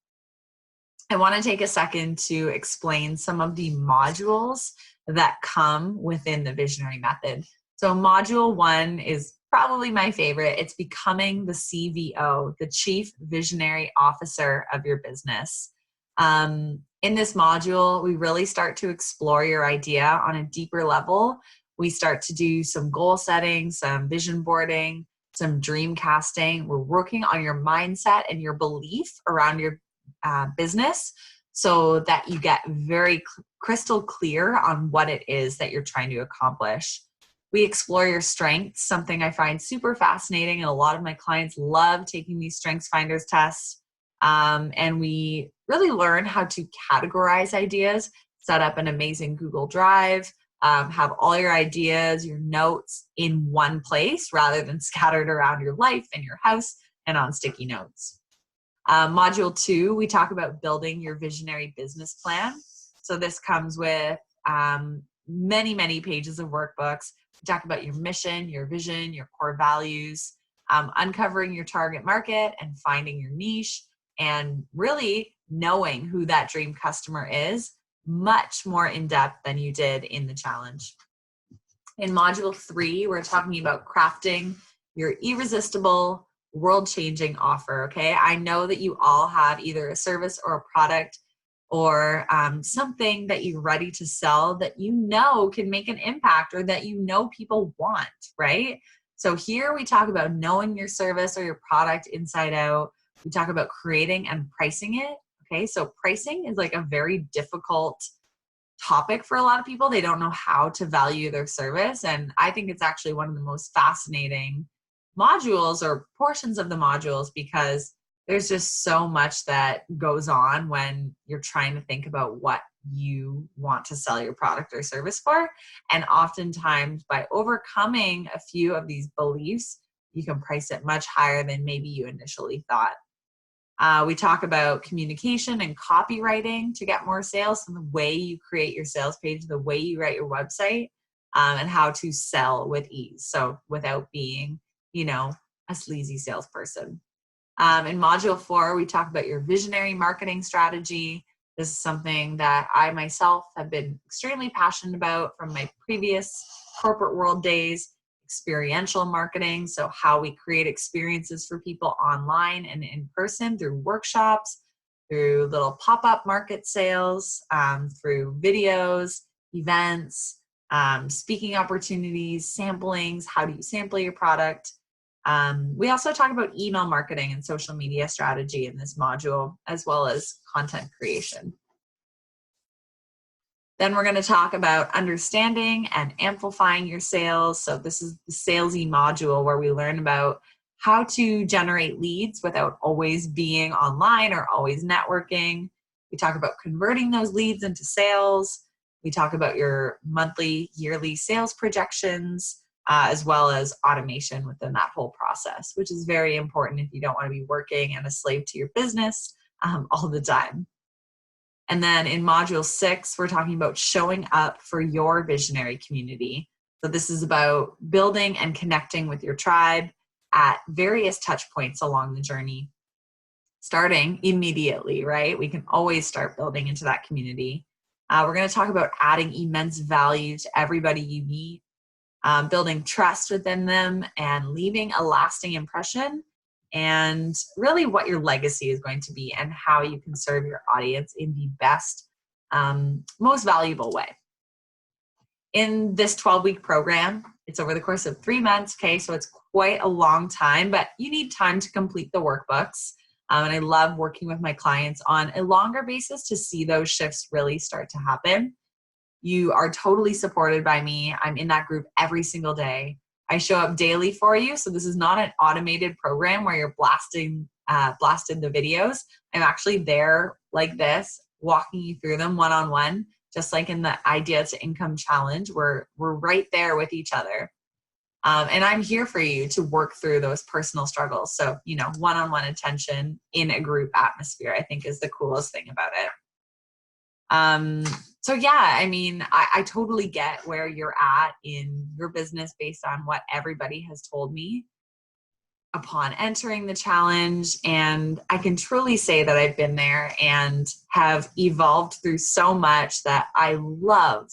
I want to take a second to explain some of the modules that come within the visionary method. So module 1 is probably my favorite. It's becoming the CVO, the Chief Visionary Officer of your business. In this module, we really start to explore your idea on a deeper level. We start to do some goal setting, some vision boarding, some dream casting. We're working on your mindset and your belief around your business so that you get very crystal clear on what it is that you're trying to accomplish. We explore your strengths, something I find super fascinating, and a lot of my clients love taking these Strengths Finders tests. And we really learn how to categorize ideas, set up an amazing Google Drive, have all your ideas, your notes in one place rather than scattered around your life and your house and on sticky notes. Module 2, we talk about building your visionary business plan. So this comes with many, many pages of workbooks. We talk about your mission, your vision, your core values, uncovering your target market and finding your niche, and really knowing who that dream customer is much more in depth than you did in the challenge. In module 3, we're talking about crafting your irresistible, world-changing offer, okay? I know that you all have either a service or a product or something that you're ready to sell that you know can make an impact or that you know people want, right? So here we talk about knowing your service or your product inside out. We talk about creating and pricing it, okay? So pricing is like a very difficult topic for a lot of people. They don't know how to value their service. And I think it's actually one of the most fascinating modules or portions of the modules because there's just so much that goes on when you're trying to think about what you want to sell your product or service for. And oftentimes by overcoming a few of these beliefs, you can price it much higher than maybe you initially thought. We talk about communication and copywriting to get more sales, so the way you create your sales page, the way you write your website, and how to sell with ease. So without being, a sleazy salesperson. In module 4, we talk about your visionary marketing strategy. This is something that I myself have been extremely passionate about from my previous corporate world days. Experiential marketing, so how we create experiences for people online and in person through workshops, through little pop-up market sales, through videos, events, speaking opportunities, samplings, how do you sample your product. We also talk about email marketing and social media strategy in this module, as well as content creation. Then we're going to talk about understanding and amplifying your sales. So this is the salesy module where we learn about how to generate leads without always being online or always networking. We talk about converting those leads into sales. We talk about your monthly, yearly sales projections, as well as automation within that whole process, which is very important if you don't want to be working and a slave to your business all the time. And then in module 6, we're talking about showing up for your visionary community. So this is about building and connecting with your tribe at various touch points along the journey, starting immediately, right? We can always start building into that community. We're going to talk about adding immense value to everybody you meet, building trust within them and leaving a lasting impression, and really what your legacy is going to be and how you can serve your audience in the best, most valuable way. In this 12-week program, it's over the course of 3 months, okay? So it's quite a long time, but you need time to complete the workbooks. And I love working with my clients on a longer basis to see those shifts really start to happen. You are totally supported by me. I'm in that group every single day. I show up daily for you. So this is not an automated program where you're blasted the videos. I'm actually there like this, walking you through them one-on-one, just like in the Idea to Income Challenge. We're right there with each other. And I'm here for you to work through those personal struggles. So, one-on-one attention in a group atmosphere, I think, is the coolest thing about it. So yeah, I mean, I totally get where you're at in your business based on what everybody has told me upon entering the challenge. And I can truly say that I've been there and have evolved through so much that I love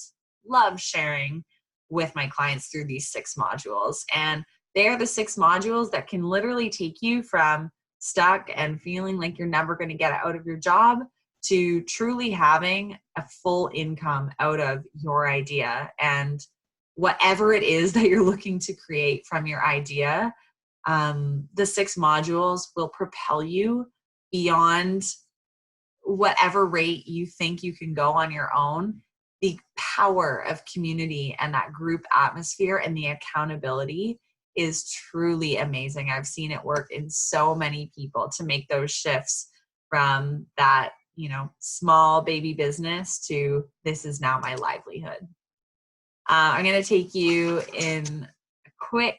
sharing with my clients through these 6 modules. And they are the 6 modules that can literally take you from stuck and feeling like you're never going to get out of your job to truly having a full income out of your idea. And whatever it is that you're looking to create from your idea, the 6 modules will propel you beyond whatever rate you think you can go on your own. The power of community and that group atmosphere and the accountability is truly amazing. I've seen it work in so many people to make those shifts from that, small baby business to this is now my livelihood. I'm going to take you in a quick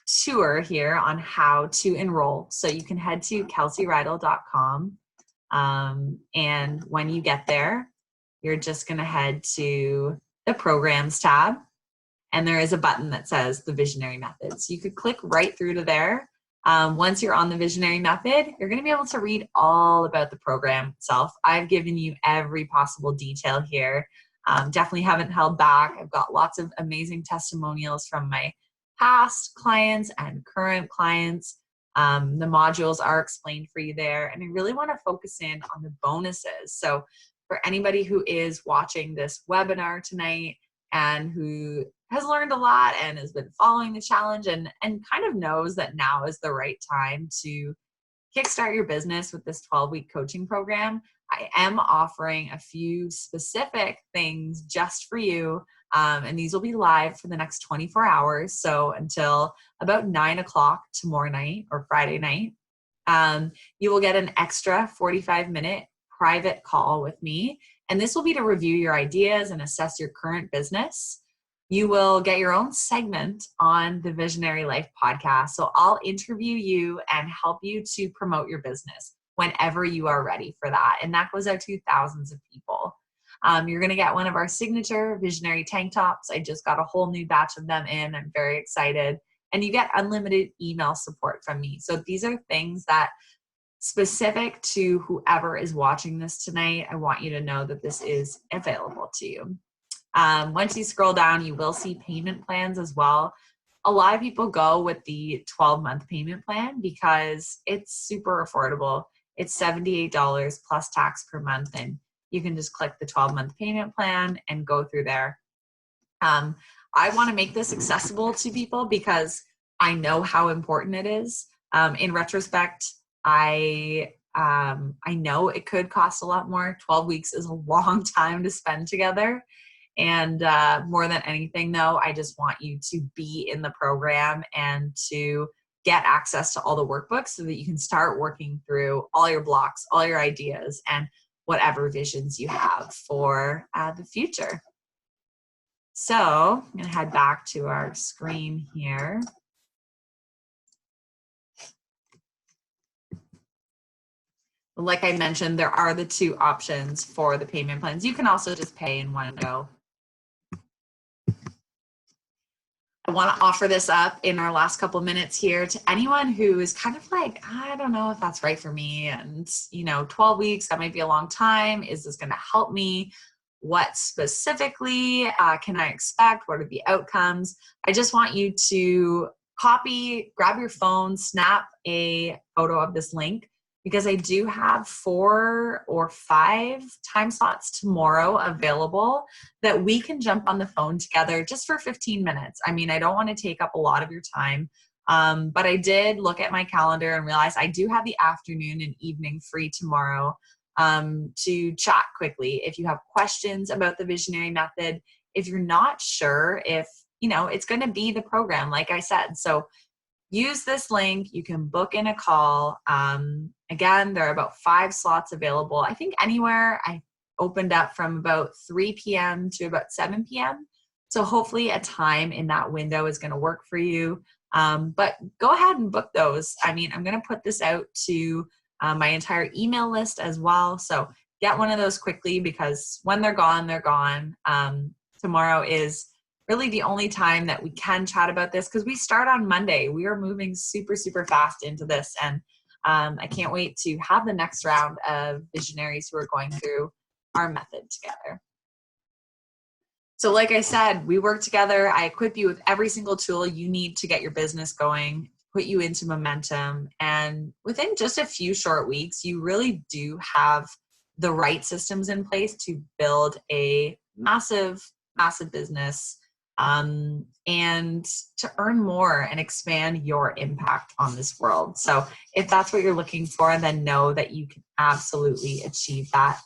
tour here on how to enroll. So you can head to kelseyreidl.com. And when you get there, you're just going to head to the programs tab. And there is a button that says the visionary method. So you could click right through to there. Once you're on the visionary method, you're going to be able to read all about the program itself. I've given you every possible detail here. Definitely haven't held back. I've got lots of amazing testimonials from my past clients and current clients. The modules are explained for you there. And I really want to focus in on the bonuses. So for anybody who is watching this webinar tonight and who has learned a lot and has been following the challenge and kind of knows that now is the right time to kickstart your business with this 12-week coaching program, I am offering a few specific things just for you. And these will be live for the next 24 hours. So until about 9 o'clock tomorrow night or Friday night, you will get an extra 45-minute private call with me. And this will be to review your ideas and assess your current business. You will get your own segment on the Visionary Life podcast. So I'll interview you and help you to promote your business whenever you are ready for that. And that goes out to thousands of people. You're going to get one of our signature visionary tank tops. I just got a whole new batch of them in. I'm very excited. And you get unlimited email support from me. So these are things that specific to whoever is watching this tonight, I want you to know that this is available to you. Once you scroll down, you will see payment plans as well. A lot of people go with the 12-month payment plan because it's super affordable. It's $78 plus tax per month, and you can just click the 12-month payment plan and go through there. I want to make this accessible to people because I know how important it is. In retrospect, I know it could cost a lot more. 12 weeks is a long time to spend together. And more than anything, though, I just want you to be in the program and to get access to all the workbooks so that you can start working through all your blocks, all your ideas, and whatever visions you have for the future. So I'm going to head back to our screen here. Like I mentioned, there are the 2 options for the payment plans. You can also just pay in one go. I want to offer this up in our last couple of minutes here to anyone who is kind of like, I don't know if that's right for me. And, 12 weeks, that might be a long time. Is this going to help me? What specifically can I expect? What are the outcomes? I just want you to grab your phone, snap a photo of this link, because I do have 4 or 5 time slots tomorrow available that we can jump on the phone together just for 15 minutes. I mean, I don't want to take up a lot of your time, but I did look at my calendar and realize I do have the afternoon and evening free tomorrow to chat quickly. If you have questions about the Visionary Method, if you're not sure if, it's going to be the program, like I said. So use this link. You can book in a call. Again, there are about 5 slots available. I think anywhere I opened up from about 3 p.m. to about 7 p.m. So hopefully a time in that window is going to work for you. But go ahead and book those. I mean, I'm going to put this out to my entire email list as well. So get one of those quickly, because when they're gone, they're gone. Tomorrow is really the only time that we can chat about this, because we start on Monday. We are moving super, super fast into this. And I can't wait to have the next round of visionaries who are going through our method together. So like I said, we work together. I equip you with every single tool you need to get your business going, put you into momentum. And within just a few short weeks, you really do have the right systems in place to build a massive, massive business, and to earn more and expand your impact on this world. So if that's what you're looking for, then know that you can absolutely achieve that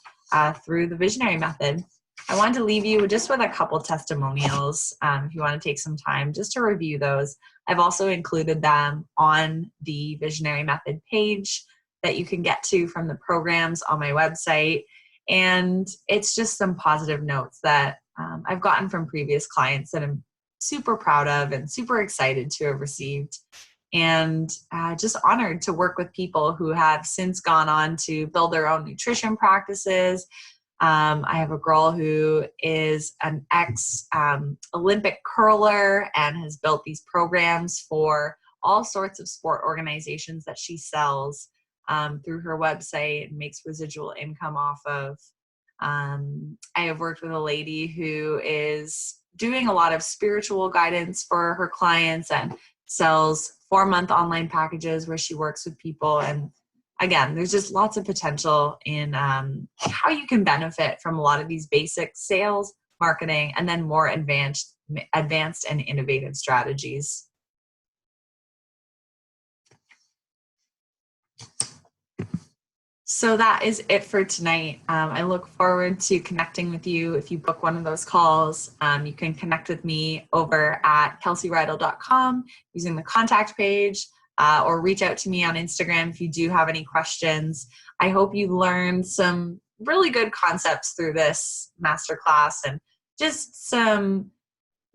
through the Visionary Method. I wanted to leave you just with a couple testimonials, if you want to take some time just to review those. I've also included them on the Visionary Method page that you can get to from the programs on my website. And it's just some positive notes that I've gotten from previous clients that I'm super proud of and super excited to have received. And just honored to work with people who have since gone on to build their own nutrition practices. I have a girl who is an ex-Olympic curler and has built these programs for all sorts of sport organizations that she sells through her website and makes residual income off of. I have worked with a lady who is doing a lot of spiritual guidance for her clients and sells 4-month online packages where she works with people. And again, there's just lots of potential in how you can benefit from a lot of these basic sales, marketing, and then more advanced and innovative strategies. So that is it for tonight. I look forward to connecting with you. If you book one of those calls, you can connect with me over at kelseyreidl.com using the contact page, or reach out to me on Instagram if you do have any questions. I hope you learned some really good concepts through this masterclass and just some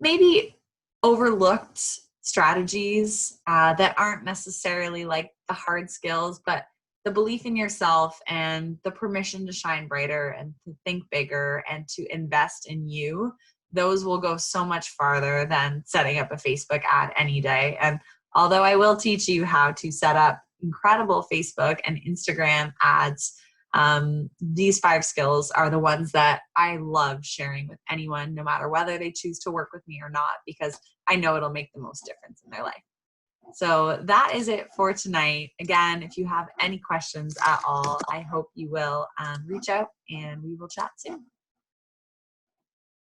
maybe overlooked strategies that aren't necessarily like the hard skills, but the belief in yourself and the permission to shine brighter and to think bigger and to invest in you. Those will go so much farther than setting up a Facebook ad any day. And although I will teach you how to set up incredible Facebook and Instagram ads, these 5 skills are the ones that I love sharing with anyone, no matter whether they choose to work with me or not, because I know it'll make the most difference in their life. So that is it for tonight. Again, if you have any questions at all, I hope you will reach out and we will chat soon.